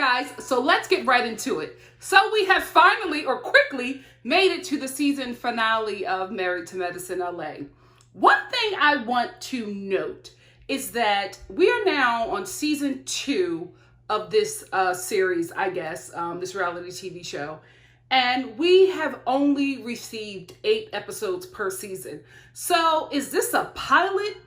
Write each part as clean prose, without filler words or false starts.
guys, so let's get right into it. So we have finally or quickly made it to the season finale of Married to Medicine LA. One thing I want to note is that we are now on season 2 of this series, I guess, this reality TV show. And we have only received 8 episodes per season. So is this a pilot?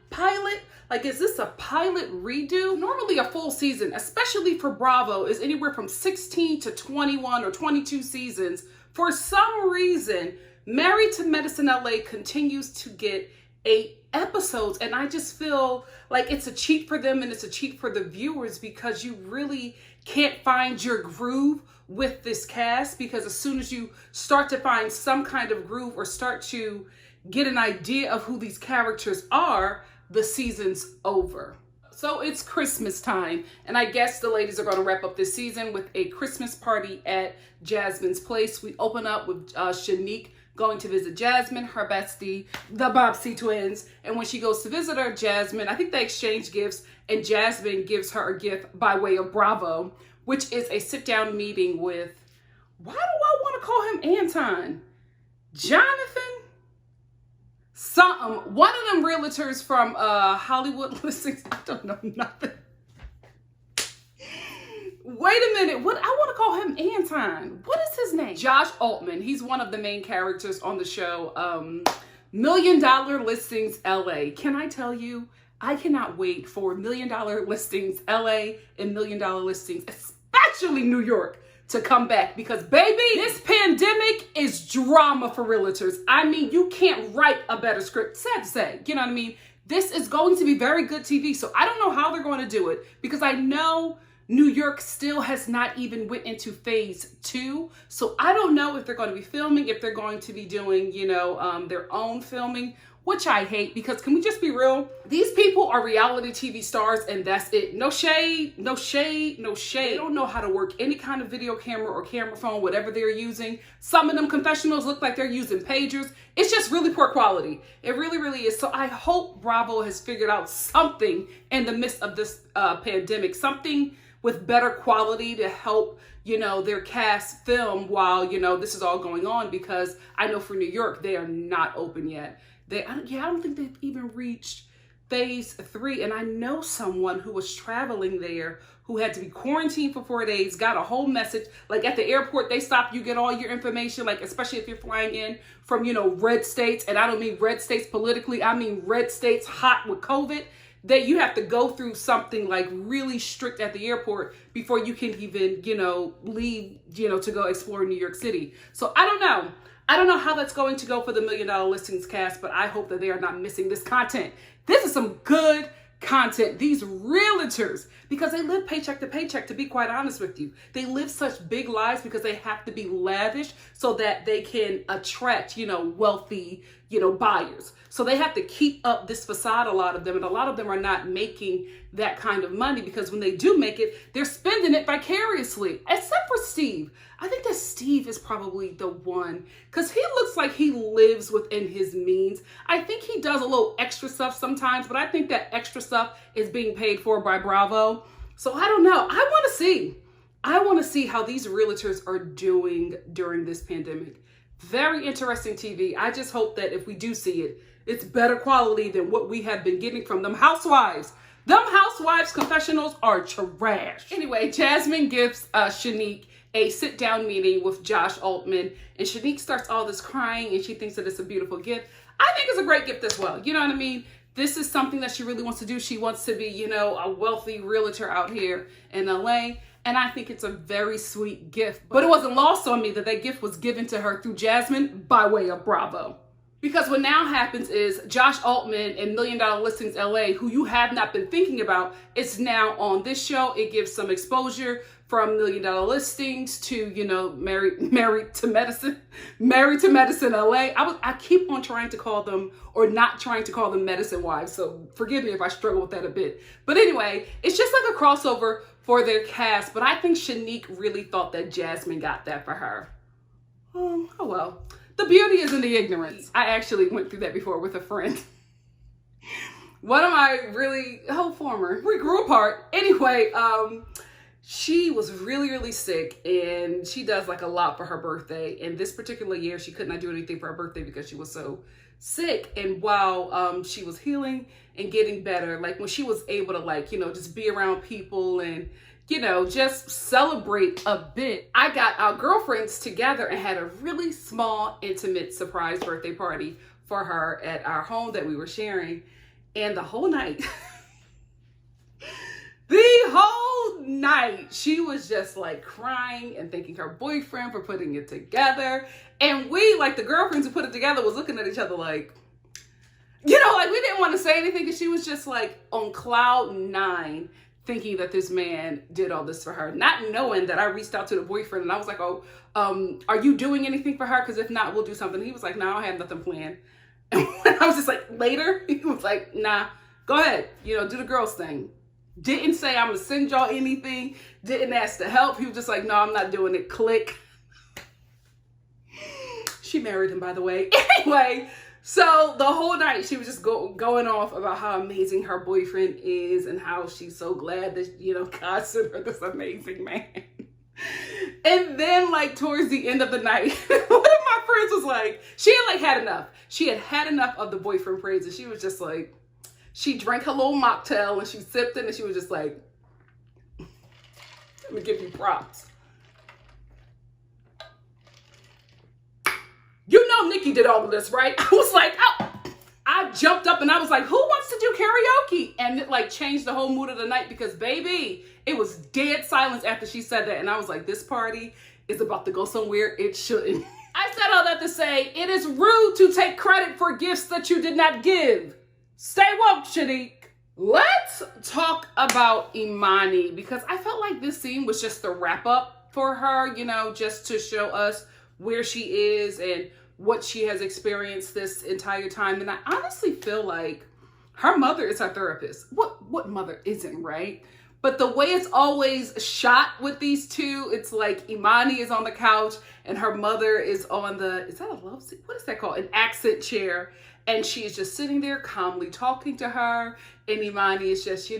Like, is this a pilot redo? Normally a full season, especially for Bravo, is anywhere from 16 to 21 or 22 seasons. For some reason, Married to Medicine LA continues to get 8 episodes. And I just feel like it's a cheat for them and it's a cheat for the viewers because you really can't find your groove with this cast, because as soon as you start to find some kind of groove or start to get an idea of who these characters are, the season's over. So it's Christmas time, and I guess the ladies are going to wrap up this season with a Christmas party at Jasmine's place. We open up with Shanique going to visit Jasmine, her bestie, the Bobbsey twins. And when she goes to visit her, Jasmine, I think they exchange gifts, and Jasmine gives her a gift by way of Bravo, which is a sit-down meeting with, why do I want to call him Anton? Jonathan? Something. One of them realtors from Hollywood Listings. I don't know nothing. Wait a minute. What? I want to call him Anton. What is his name? Josh Altman. He's one of the main characters on the show. $1 Million Listings LA. Can I tell you, I cannot wait for $1 Million Listings LA and $1 Million Listings, especially New York, to come back, because baby, this pandemic is drama for realtors. I mean, you can't write a better script. Sad to say, you know what I mean? This is going to be very good TV. So I don't know how they're going to do it, because I know New York still has not even went into phase 2. So I don't know if they're going to be filming, if they're going to be doing, their own filming, which I hate, because can we just be real? These people are reality TV stars and that's it. No shade, no shade, no shade. They don't know how to work any kind of video camera or camera phone, whatever they're using. Some of them confessionals look like they're using pagers. It's just really poor quality. It really, really is. So I hope Bravo has figured out something in the midst of this pandemic, something with better quality to help, their cast film while, this is all going on, because I know for New York, they are not open yet. I don't think they've even reached phase 3. And I know someone who was traveling there who had to be quarantined for 4 days, got a whole message. Like at the airport, they stop you, get all your information, like especially if you're flying in from, red states. And I don't mean red states politically. I mean red states hot with COVID. That you have to go through something like really strict at the airport before you can even, leave, to go explore New York City. So I don't know. I don't know how that's going to go for the $1 Million Listings cast, but I hope that they are not missing this content. This is some good content. These realtors, because they live paycheck to paycheck, to be quite honest with you. They live such big lives because they have to be lavish so that they can attract, wealthy, buyers. So they have to keep up this facade, a lot of them, and a lot of them are not making that kind of money, because when they do make it, they're spending it vicariously, except for Steve. I think that Steve is probably the one, because he looks like he lives within his means. I think he does a little extra stuff sometimes, but I think that extra stuff is being paid for by Bravo. So I don't know. I want to see how these realtors are doing during this pandemic. Very interesting TV. I just hope that if we do see it, it's better quality than what we have been getting from them housewives. Them housewives confessionals are trash. Anyway, Jasmine gives Shanique a sit-down meeting with Josh Altman, and Shanique starts all this crying, and she thinks that it's a beautiful gift. I think it's a great gift as well. You know what I mean? This is something that she really wants to do. She wants to be, a wealthy realtor out here in LA. And I think it's a very sweet gift. But it wasn't lost on me that that gift was given to her through Jasmine by way of Bravo. Because what now happens is Josh Altman and $1 Million Listings LA, who you have not been thinking about, is now on this show. It gives some exposure from $1 Million Listings to, Married to Medicine LA. I keep on trying to call them, or not trying to call them, Medicine Wives. So forgive me if I struggle with that a bit. But anyway, it's just like a crossover for their cast. But I think Shanique really thought that Jasmine got that for her. Oh well. The beauty is in the ignorance. I actually went through that before with a friend. One of my former. We grew apart. Anyway, She was really, really sick, and she does like a lot for her birthday. And this particular year, she could not do anything for her birthday because she was so sick. And while she was healing and getting better, like when she was able to like, just be around people and, just celebrate a bit, I got our girlfriends together and had a really small, intimate surprise birthday party for her at our home that we were sharing. And the whole night, she was just like crying and thanking her boyfriend for putting it together. And we, like the girlfriends who put it together, was looking at each other like, like we didn't want to say anything because she was just like on cloud 9 thinking that this man did all this for her, not knowing that I reached out to the boyfriend and I was like, oh, are you doing anything for her? Because if not, we'll do something. He was like, no, I don't have nothing planned. And I was just like, later, he was like, nah, go ahead, do the girls thing. Didn't say I'm gonna send y'all anything. Didn't ask to help. He was just like, no, I'm not doing it. Click. She married him, by the way. Anyway, so the whole night she was just going off about how amazing her boyfriend is and how she's so glad that, God sent her this amazing man. And then like towards the end of the night, one of my friends was like, she had had enough. She had enough of the boyfriend praise. And she was just like, she drank her little mocktail and she sipped it and she was just like, let me give you props. Nikki did all of this, right? I was like, oh. I jumped up and I was like, who wants to do karaoke? And it like changed the whole mood of the night because baby, it was dead silence after she said that. And I was like, this party is about to go somewhere it shouldn't. I said all that to say, it is rude to take credit for gifts that you did not give. Stay woke, Shanique. Let's talk about Imani because I felt like this scene was just the wrap up for her, just to show us where she is and what she has experienced this entire time. And I honestly feel like her mother is her therapist. What mother isn't, right? But the way it's always shot with these two, it's like Imani is on the couch and her mother is on is that a love seat? What is that called? An accent chair. And she's just sitting there calmly talking to her. And Imani is just,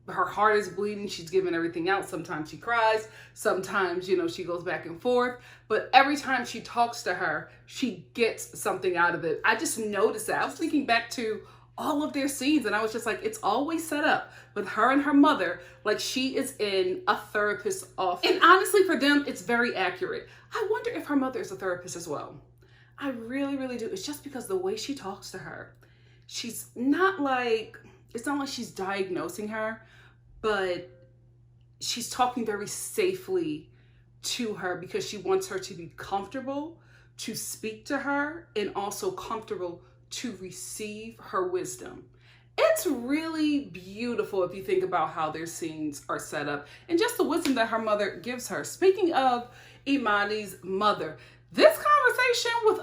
her heart is bleeding. She's giving everything out. Sometimes she cries. Sometimes, she goes back and forth. But every time she talks to her, she gets something out of it. I just noticed that. I was thinking back to all of their scenes and I was just like, it's always set up with her and her mother. Like she is in a therapist's office. And honestly, for them, it's very accurate. I wonder if her mother is a therapist as well. I really, really do. It's just because the way she talks to her, she's not like, it's not like she's diagnosing her, but she's talking very safely to her because she wants her to be comfortable to speak to her and also comfortable to receive her wisdom. It's really beautiful if you think about how their scenes are set up and just the wisdom that her mother gives her. Speaking of Imani's mother, this conversation with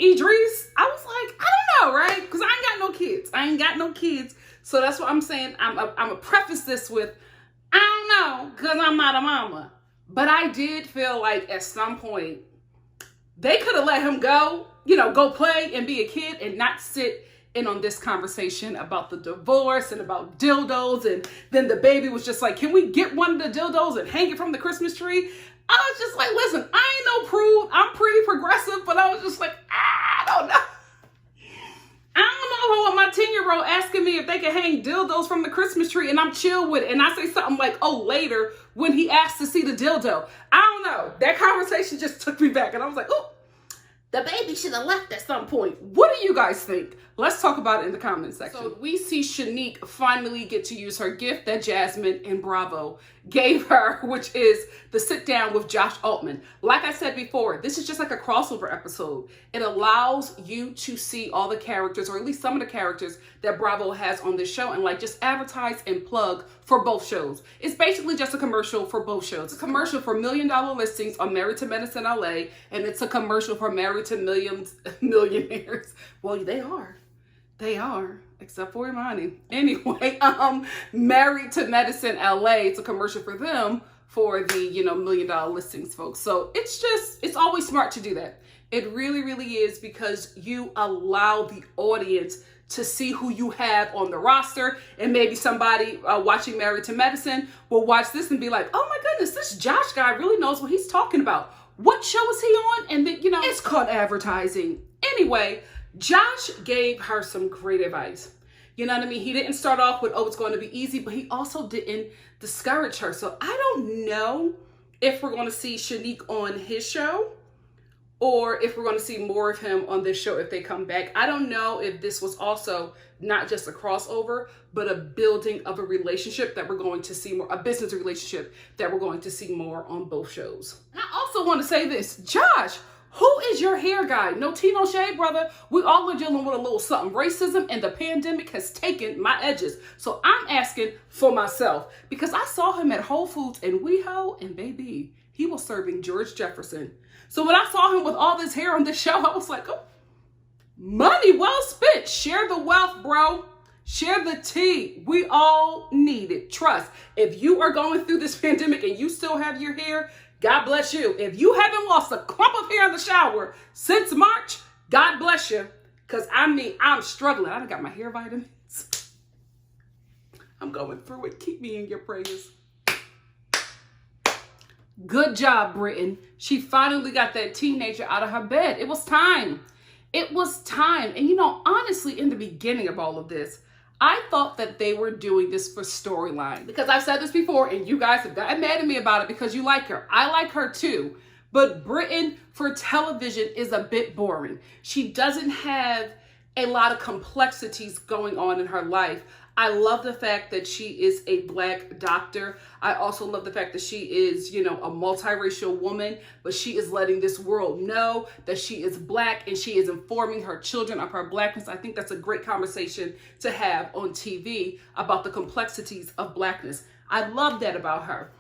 Idris, I was like, I don't know, right? Because I ain't got no kids. So that's what I'm saying. I'm gonna preface this with, I don't know, because I'm not a mama. But I did feel like at some point, they could have let him go, go play and be a kid and not sit in on this conversation about the divorce and about dildos. And then the baby was just like, can we get one of the dildos and hang it from the Christmas tree? I was just like, listen, I ain't no prude. I'm pretty progressive, but I was just like, I don't know. I don't know if I want my 10-year-old asking me if they can hang dildos from the Christmas tree and I'm chill with it. And I say something like, oh, later when he asked to see the dildo. I don't know. That conversation just took me back. And I was like, oh, the baby should have left at some point. What do you guys think? Let's talk about it in the comments section. So we see Shanique finally get to use her gift that Jasmine and Bravo gave her, which is the sit down with Josh Altman. Like I said before, this is just like a crossover episode. It allows you to see all the characters, or at least some of the characters that Bravo has on this show, and like just advertise and plug for both shows. It's basically just a commercial for both shows. It's a commercial for $1 Million Listings on Married to Medicine LA, and it's a commercial for Married to Millionaires. Well, they are, except for Imani. Anyway, Married to Medicine LA, it's a commercial for them for the, $1 Million Listings folks. So it's always smart to do that. It really, really is, because you allow the audience to see who you have on the roster. And maybe somebody watching Married to Medicine will watch this and be like, oh my goodness, this Josh guy really knows what he's talking about. What show is he on? And then, it's called advertising. Anyway, Josh gave her some great advice. You know what I mean? He didn't start off with, oh, it's going to be easy, but he also didn't discourage her. So I don't know if we're going to see Shanique on his show, or if we're going to see more of him on this show if they come back. I don't know if this was also not just a crossover, but a building of a relationship that we're going to see more, a business relationship that we're going to see more on both shows. And I also want to say this, Josh, who is your hair guy? No tea, no shade, brother. We all are dealing with a little something. Racism and the pandemic has taken my edges. So I'm asking for myself, because I saw him at Whole Foods in WeHo, and baby, he was serving George Jefferson. So when I saw him with all this hair on this show, I was like, oh, money well spent. Share the wealth, bro. Share the tea. We all need it. Trust. If you are going through this pandemic and you still have your hair, God bless you. If you haven't lost a clump of hair in the shower since March, God bless you. Because I'm struggling. I done got my hair vitamins. I'm going through it. Keep me in your prayers. Good job, Britain. She finally got that teenager out of her bed. It was time. It was time. And honestly, in the beginning of all of this, I thought that they were doing this for storyline, because I've said this before and you guys have gotten mad at me about it because you like her. I like her too. But Britain for television is a bit boring. She doesn't have a lot of complexities going on in her life. I love the fact that she is a Black doctor. I also love the fact that she is, a multiracial woman, but she is letting this world know that she is Black, and she is informing her children of her Blackness. I think that's a great conversation to have on TV about the complexities of Blackness. I love that about her.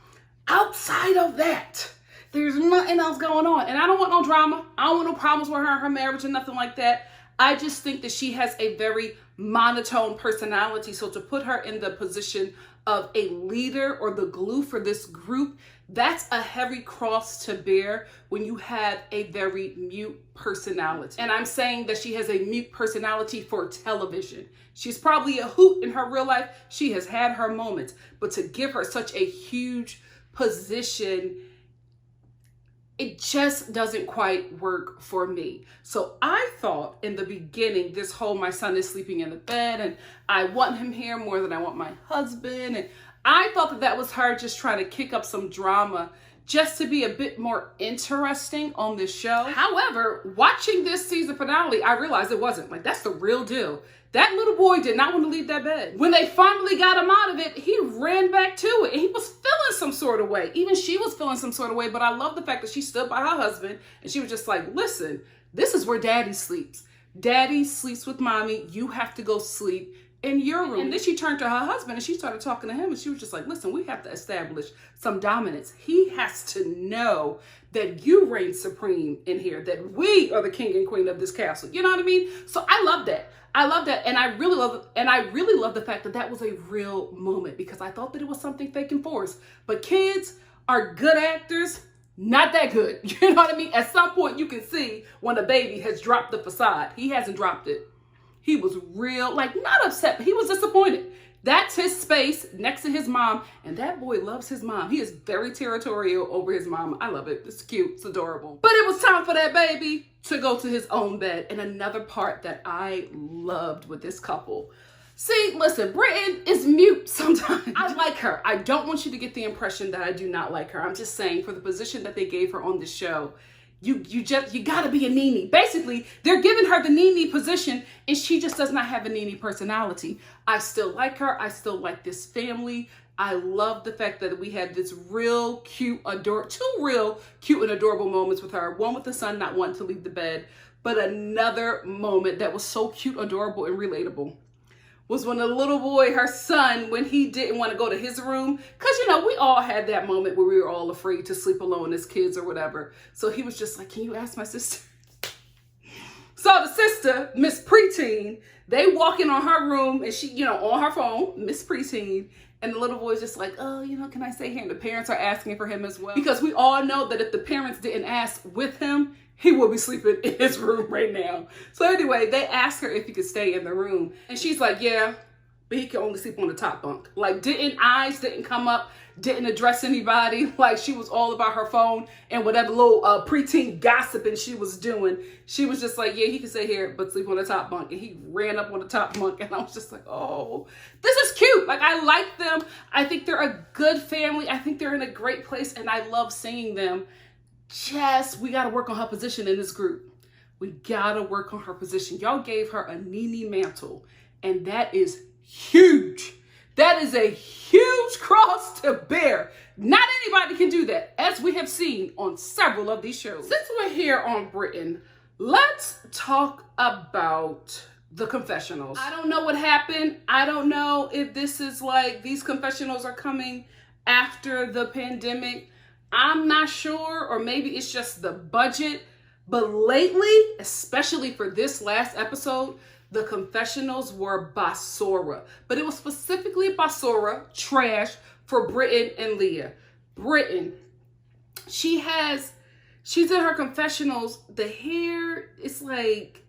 Outside of that, there's nothing else going on. And I don't want no drama. I don't want no problems with her and her marriage or nothing like that. I just think that she has a very monotone personality. So to put her in the position of a leader or the glue for this group, that's a heavy cross to bear when you have a very mute personality. And I'm saying that she has a mute personality for television. She's probably a hoot in her real life. She has had her moments, but to give her such a huge position, it just doesn't quite work for me. So I thought in the beginning, this whole my son is sleeping in the bed and I want him here more than I want my husband. And I thought that that was her just trying to kick up some drama just to be a bit more interesting on this show. However, watching this season finale, I realized it wasn't. Like, that's the real deal. That little boy did not want to leave that bed. When they finally got him out of it, he ran back to it. And he was feeling some sort of way. Even she was feeling some sort of way. But I love the fact that she stood by her husband and she was just like, listen, this is where daddy sleeps. Daddy sleeps with mommy. You have to go sleep in your room. And then she turned to her husband and she started talking to him and she was just like, listen, we have to establish some dominance. He has to know that you reign supreme in here, that we are the king and queen of this castle. You know what I mean? So I love that. I love that. And I really love the fact that that was a real moment, because I thought that it was something fake and forced. But kids are good actors, not that good. You know what I mean? At some point you can see when a baby has dropped the facade. He hasn't dropped it. He was real, like, not upset, but he was disappointed. That's his space next to his mom. And that boy loves his mom. He is very territorial over his mom. I love it. It's cute. It's adorable. But it was time for that baby to go to his own bed. And another part that I loved with this couple. See, listen, Britain is mute sometimes. I like her. I don't want you to get the impression that I do not like her. I'm just saying, for the position that they gave her on the show, you gotta be a Nene. Basically, they're giving her the Nene position and she just does not have a Nene personality. I still like her. I still like this family. I love the fact that we had this real cute, two real cute and adorable moments with her. One with the son not wanting to leave the bed, but another moment that was so cute, adorable, and relatable was when the little boy, her son, when he didn't want to go to his room, because, we all had that moment where we were all afraid to sleep alone as kids or whatever. So he was just like, can you ask my sister? So So the sister, Miss Preteen, they walk in on her room and she, on her phone, Miss Preteen, and the little boy's just like, oh, can I stay here? And the parents are asking for him as well. Because we all know that if the parents didn't ask with him, he will be sleeping in his room right now. So anyway, they ask her if he could stay in the room. And she's like, yeah, but he can only sleep on the top bunk. Like, didn't come up, didn't address anybody. Like, she was all about her phone and whatever little preteen gossiping she was doing. She was just like, yeah, he can stay here, but sleep on the top bunk. And he ran up on the top bunk. And I was just like, oh, this is cute. Like, I like them. I think they're a good family. I think they're in a great place. And I love seeing them. Just, we got to work on her position in this group. We got to work on her position. Y'all gave her a Nene mantle. And that is huge. That is a huge cross to bear. Not anybody can do that, as we have seen on several of these shows. Since we're here on Britain, let's talk about the confessionals. I don't know what happened. I don't know if this is like these confessionals are coming after the pandemic. I'm not sure, or maybe it's just the budget. But lately, especially for this last episode, the confessionals were basura. But it was specifically basura, trash, for Britton and Leah. Britton, she's in her confessionals, the hair is like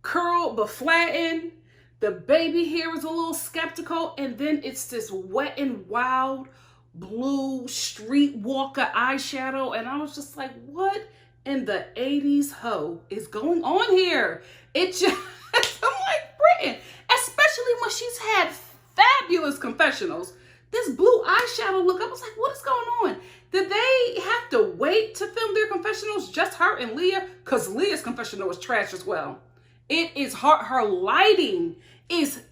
curled but flattened. The baby hair is a little skeptical. And then it's this Wet n Wild blue streetwalker eyeshadow. And I was just like, what in the 80s hoe is going on here? It just... I'm like, Britton, especially when she's had fabulous confessionals. This blue eyeshadow look, I was like, what is going on? Did they have to wait to film their confessionals, just her and Leah? Because Leah's confessional was trash as well. It is her lighting is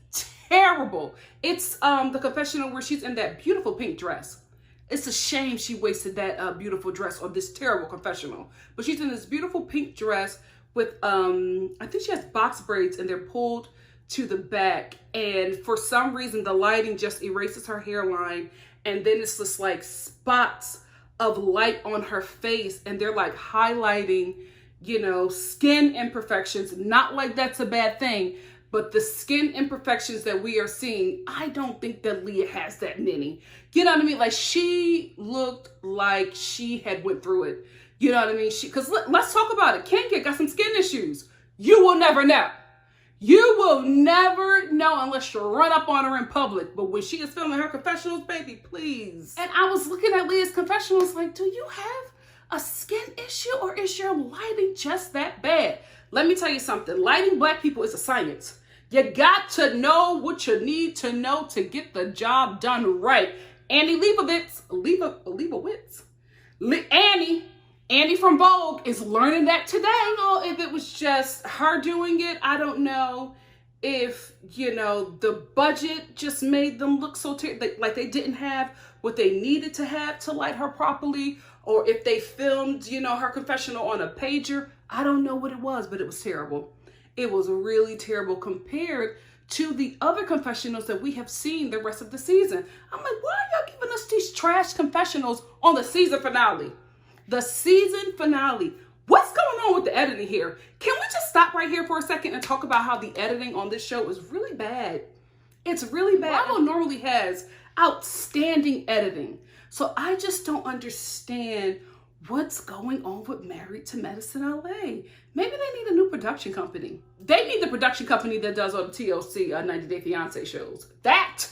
terrible. It's the confessional where she's in that beautiful pink dress. It's a shame she wasted that beautiful dress on this terrible confessional. But she's in this beautiful pink dress with, I think she has box braids and they're pulled to the back. And for some reason, the lighting just erases her hairline. And then it's just like spots of light on her face. And they're like highlighting, skin imperfections. Not like that's a bad thing, but the skin imperfections that we are seeing, I don't think that Leah has that many. You know what I mean? Like, she looked like she had went through it. You know what I mean? Because let's talk about it. Kenya got some skin issues. You will never know. You will never know unless you run up on her in public. But when she is filming her confessionals, baby, please. And I was looking at Leah's confessionals like, do you have a skin issue or is your lighting just that bad? Let me tell you something. Lighting black people is a science. You got to know what you need to know to get the job done right. Annie Annie from Vogue is learning that today. I don't know if it was just her doing it. I don't know if, the budget just made them look so like they didn't have what they needed to have to light her properly, or if they filmed, her confessional on a pager. I don't know what it was, but it was terrible. It was really terrible compared to the other confessionals that we have seen the rest of the season. I'm like, why are y'all giving us these trash confessionals on the season finale? The season finale. What's going on with the editing here? Can we just stop right here for a second and talk about how the editing on this show is really bad? It's really bad. Bravo normally has outstanding editing. So I just don't understand what's going on with Married to Medicine LA. Maybe they need a new production company. They need the production company that does all the TLC 90 Day Fiancé shows. That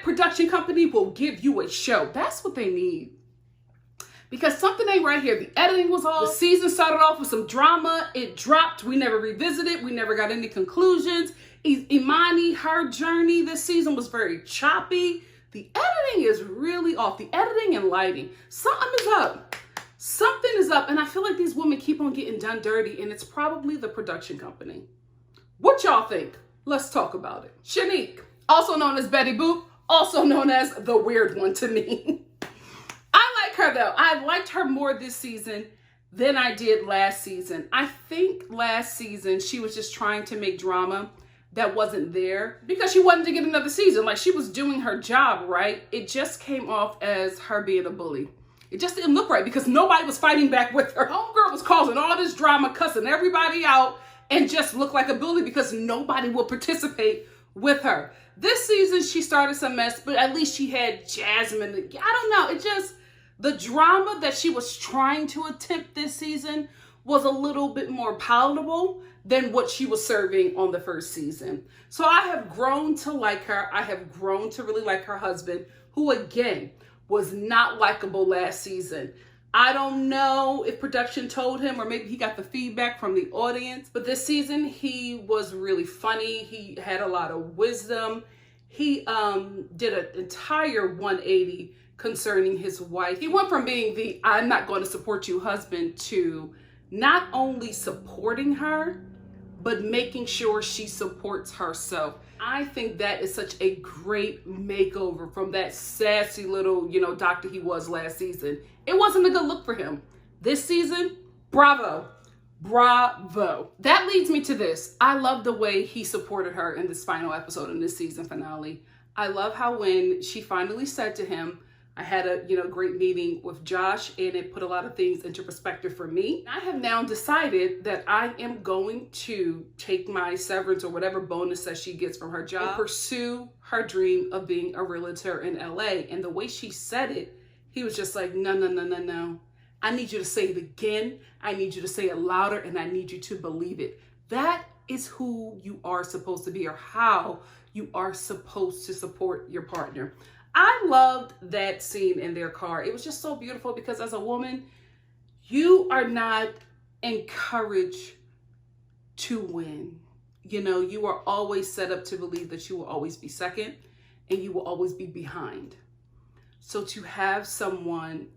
production company will give you a show. That's what they need. Because something ain't right here. The editing was off. The season started off with some drama. It dropped. We never revisited. We never got any conclusions. Imani, her journey this season was very choppy. The editing is really off. The editing and lighting. Something is up. Something is up. And I feel like these women keep on getting done dirty. And it's probably the production company. What y'all think? Let's talk about it. Shanique, also known as Betty Boop, also known as the weird one to me. I like her though. I liked her more this season than I did last season. I think last season she was just trying to make drama that wasn't there because she wanted to get another season. Like, she was doing her job, right? It just came off as her being a bully. It just didn't look right because nobody was fighting back with her. Homegirl was causing all this drama, cussing everybody out, and just looked like a bully because nobody will participate with her. This season, she started some mess, but at least she had Jasmine. I don't know. It just, the drama that she was trying to attempt this season was a little bit more palatable than what she was serving on the first season. So I have grown to like her. I have grown to really like her husband, who again, was not likable last season. I don't know if production told him or maybe he got the feedback from the audience, but this season he was really funny. He had a lot of wisdom. He did an entire 180 concerning his wife. He went from being the I'm not going to support you husband to not only supporting her, but making sure she supports herself. I think that is such a great makeover from that sassy little, doctor he was last season. It wasn't a good look for him. This season, bravo. Bravo. That leads me to this. I love the way he supported her in this final episode in this season finale. I love how when she finally said to him, I had a great meeting with Josh and it put a lot of things into perspective for me. I have now decided that I am going to take my severance or whatever bonus that she gets from her job and pursue her dream of being a realtor in LA. And the way she said it, he was just like, no, no, no, no, no. I need you to say it again. I need you to say it louder and I need you to believe it. That is who you are supposed to be or how you are supposed to support your partner. I loved that scene in their car. It was just so beautiful because as a woman, you are not encouraged to win. You are always set up to believe that you will always be second and you will always be behind. So to have someone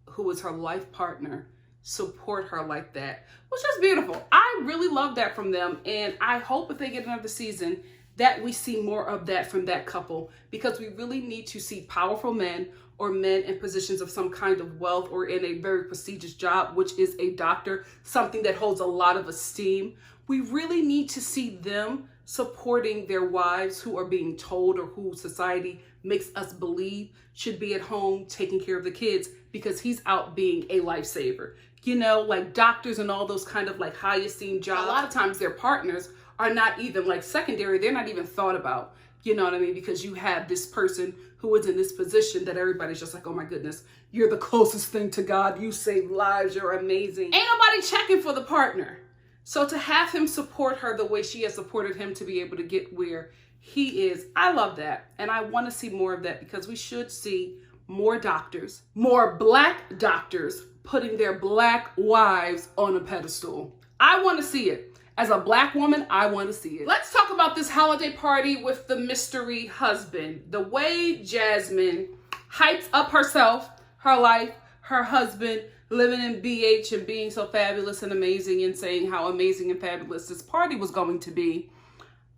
who is her life partner support her like that was just beautiful. I really love that from them. And I hope if they get another season, that we see more of that from that couple, because we really need to see powerful men or men in positions of some kind of wealth or in a very prestigious job, which is a doctor, something that holds a lot of esteem. We really need to see them supporting their wives who are being told or who society makes us believe should be at home taking care of the kids because he's out being a lifesaver. Like doctors and all those kind of like high esteemed jobs. A lot of times their partners are not even like secondary. They're not even thought about, because you have this person who is in this position that everybody's just like, oh my goodness, you're the closest thing to God. You save lives. You're amazing. Ain't nobody checking for the partner. So to have him support her the way she has supported him to be able to get where he is, I love that. And I want to see more of that because we should see more doctors, more Black doctors putting their Black wives on a pedestal. I want to see it. As a Black woman, I want to see it. Let's talk about this holiday party with the mystery husband. The way Jasmine hypes up herself, her life, her husband, living in BH and being so fabulous and amazing and saying how amazing and fabulous this party was going to be.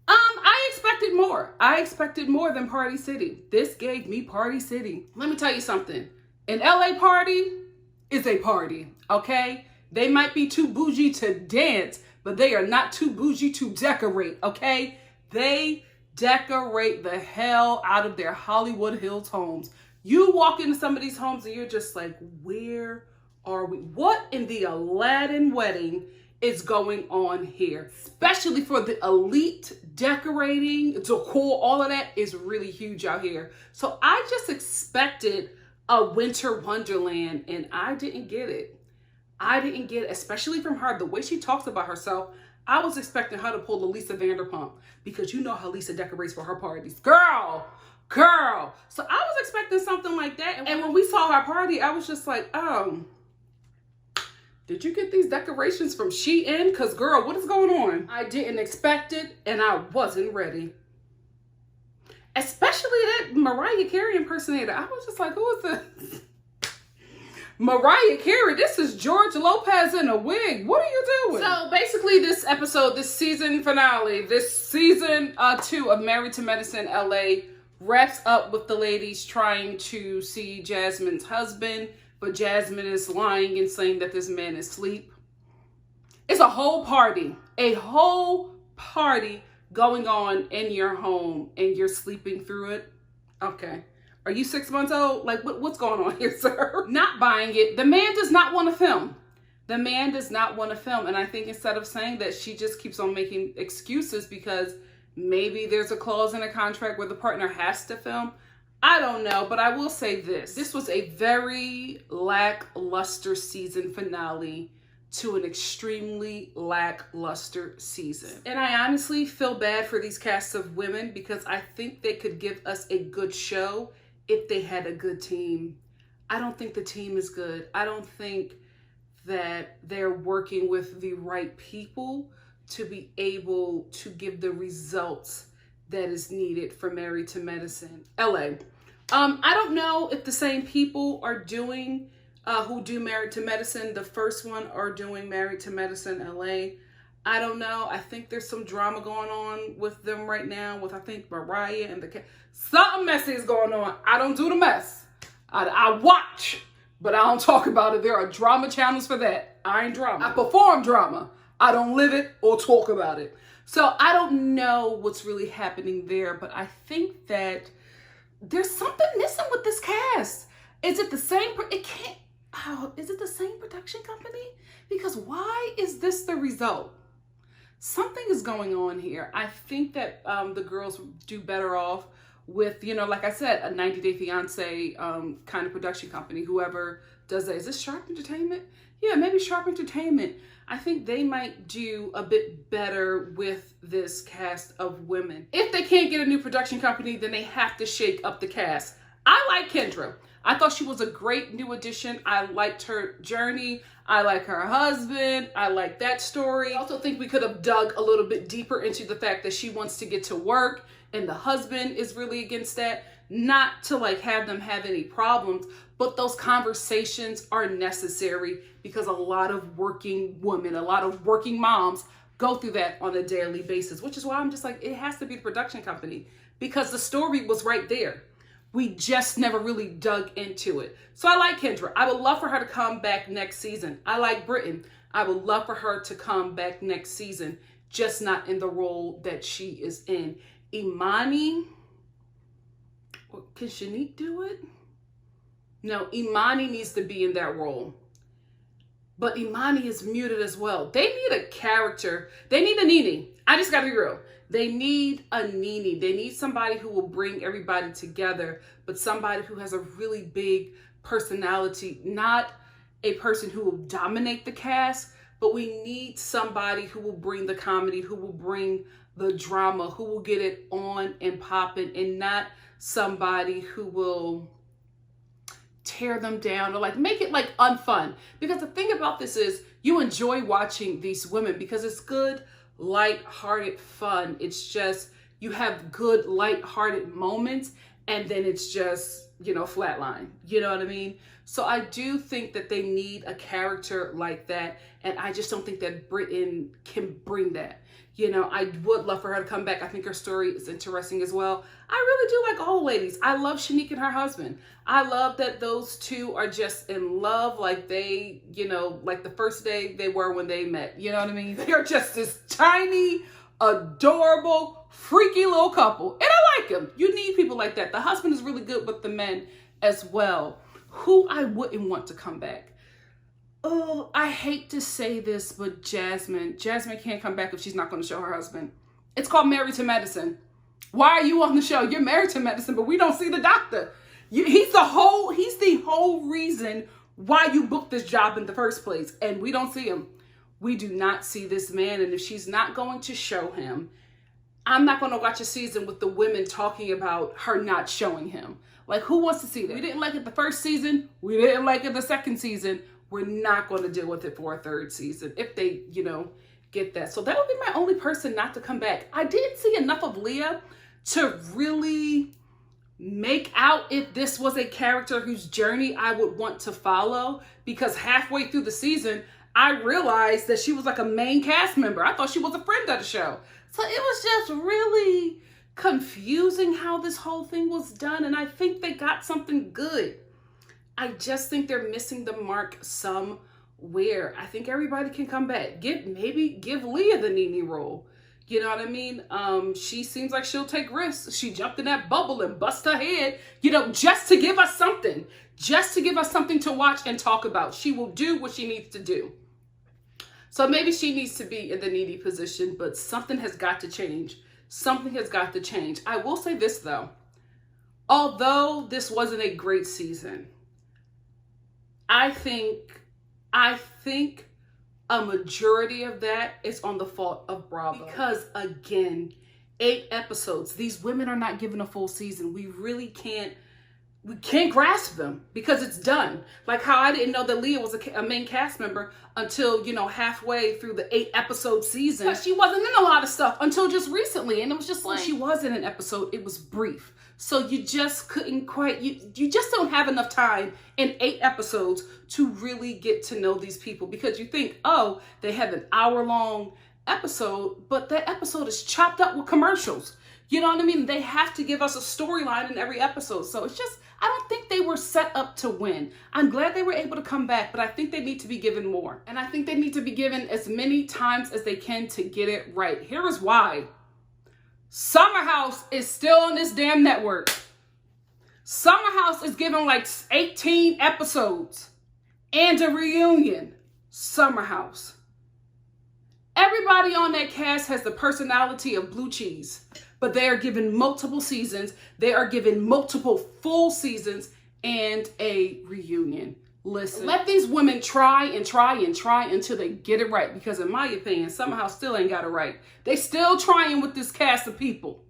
I expected more. I expected more than Party City. This gave me Party City. Let me tell you something. An LA party is a party, okay? They might be too bougie to dance, but they are not too bougie to decorate, okay? They decorate the hell out of their Hollywood Hills homes. You walk into some of these homes and you're just like, where are we? What in the Aladdin wedding is going on here? Especially for the elite decorating, decor, all of that is really huge out here. So I just expected a winter wonderland and I didn't get it. I didn't get it, especially from her. The way she talks about herself, I was expecting her to pull the Lisa Vanderpump because you know how Lisa decorates for her parties. Girl. So I was expecting something like that. And when we saw her party, I was just like, did you get these decorations from Shein? Because girl, what is going on? I didn't expect it and I wasn't ready. Especially that Mariah Carey impersonator. I was just like, who is this? Mariah Carey, this is George Lopez in a wig. What are you doing? So basically this episode, this season finale, this season 2 of Married to Medicine LA wraps up with the ladies trying to see Jasmine's husband, but Jasmine is lying and saying that this man is asleep. It's a whole party going on in your home and you're sleeping through it. Okay. Are you 6 months old? Like, what's going on here, sir? Not buying it. The man does not want to film. The man does not want to film. And I think instead of saying that, she just keeps on making excuses because maybe there's a clause in a contract where the partner has to film. I don't know, but I will say this. This was a very lackluster season finale to an extremely lackluster season. And I honestly feel bad for these casts of women because I think they could give us a good show if they had a good team. I don't think the team is good. I don't think that they're working with the right people to be able to give the results that is needed for Married to Medicine LA. I don't know if the same people are doing who do Married to Medicine, the first one, are doing Married to Medicine LA. I don't know. I think there's some drama going on with them right now with, I think, Mariah and something messy is going on. I don't do the mess. I watch, but I don't talk about it. There are drama channels for that. I ain't drama. I perform drama. I don't live it or talk about it. So I don't know what's really happening there, but I think that there's something missing with this cast. Is it the same? Is it the same production company? Because why is this the result? Something is going on here. I think that the girls do better off with, like I said, a 90 Day Fiance kind of production company. Whoever does that. Is this Sharp Entertainment? Yeah, maybe Sharp Entertainment. I think they might do a bit better with this cast of women. If they can't get a new production company, then they have to shake up the cast. I like Kendra. I thought she was a great new addition. I liked her journey. I like her husband. I like that story. I also think we could have dug a little bit deeper into the fact that she wants to get to work and the husband is really against that. Not to have them have any problems, but those conversations are necessary because a lot of working women, a lot of working moms go through that on a daily basis, which is why I'm just like, it has to be the production company because the story was right there. We just never really dug into it. So I like Kendra. I would love for her to come back next season. I like Britton. I would love for her to come back next season, just not in the role that she is in. Imani, can Shanique do it? No, Imani needs to be in that role. But Imani is muted as well. They need a character. They need a Nene. I just gotta be real. They need a Nene. They need somebody who will bring everybody together, but somebody who has a really big personality, not a person who will dominate the cast, but we need somebody who will bring the comedy, who will bring the drama, who will get it on and popping, and not somebody who will tear them down or make it unfun. Because the thing about this is you enjoy watching these women because it's good, light-hearted fun. It's just, you have good, light-hearted moments and then it's just, flatline. You know what I mean? So I do think that they need a character like that. And I just don't think that Britton can bring that. I would love for her to come back. I think her story is interesting as well. I really do like all the ladies. I love Shanique and her husband. I love that those two are just in love like they, like the first day they were when they met. You know what I mean? They are just this tiny, adorable, freaky little couple. And I like them. You need people like that. The husband is really good with the men as well. Who I wouldn't want to come back. Oh, I hate to say this, but Jasmine can't come back if she's not going to show her husband. It's called Married to Medicine. Why are you on the show? You're married to medicine, but we don't see the doctor. He's the whole reason why you booked this job in the first place, and we don't see him. We do not see this man, and if she's not going to show him, I'm not going to watch a season with the women talking about her not showing him. Who wants to see that? We didn't like it the first season. We didn't like it the second season. We're not going to deal with it for a third season if they, get that. So that would be my only person not to come back. I didn't see enough of Leah to really make out if this was a character whose journey I would want to follow, because halfway through the season, I realized that she was a main cast member. I thought she was a friend of the show. So it was just really confusing how this whole thing was done. And I think they got something good. I just think they're missing the mark somewhere. I think everybody can come back. Maybe give Leah the Nene role. You know what I mean? She seems like she'll take risks. She jumped in that bubble and bust her head, you know, just to give us something. Just to give us something to watch and talk about. She will do what she needs to do. So maybe she needs to be in the needy position, but something has got to change. Something has got to change. I will say this, though. Although this wasn't a great season, I think a majority of that is on the fault of Bravo. Because again, 8 episodes. These women are not given a full season. We really can't grasp them because it's done. Like how I didn't know that Leah was a main cast member until, you know, halfway through the 8 episode season. But she wasn't in a lot of stuff until just recently. And it was just like, she was in an episode. It was brief. So you just couldn't quite, you just don't have enough time in 8 episodes to really get to know these people, because you think, oh, they have an hour-long episode, but that episode is chopped up with commercials. You know what I mean? They have to give us a storyline in every episode. So it's just, I don't think they were set up to win. I'm glad they were able to come back, but I think they need to be given more. And I think they need to be given as many times as they can to get it right. Here is why. Summer House is still on this damn network. Summer House is given like 18 episodes and a reunion. Summer House. Everybody on that cast has the personality of blue cheese, but they are given multiple seasons. They are given multiple full seasons and a reunion. Listen, let these women try and try and try until they get it right, because in my opinion, Summer House still ain't got it right. They still trying with this cast of people.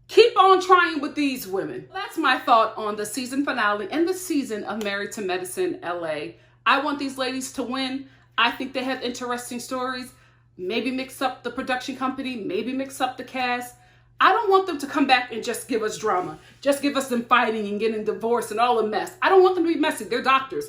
Keep on trying with these women. That's my thought on the season finale and the season of Married to Medicine LA. I want these ladies to win. I think they have interesting stories. Maybe mix up the production company, maybe mix up the cast. I don't want them to come back and just give us drama. Just give us them fighting and getting divorced and all the mess. I don't want them to be messy. They're doctors.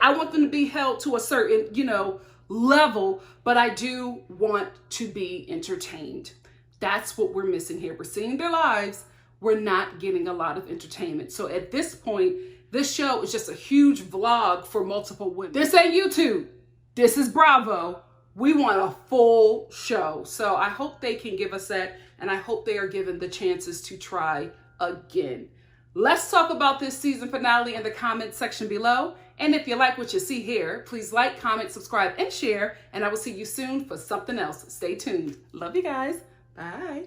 I want them to be held to a certain, you know, level, but I do want to be entertained. That's what we're missing here. We're seeing their lives. We're not getting a lot of entertainment. So at this point, this show is just a huge vlog for multiple women. This ain't YouTube. This is Bravo. We want a full show. So I hope they can give us that, and I hope they are given the chances to try again. Let's talk about this season finale in the comment section below. And if you like what you see here, please like, comment, subscribe, and share. And I will see you soon for something else. Stay tuned. Love you guys. Bye.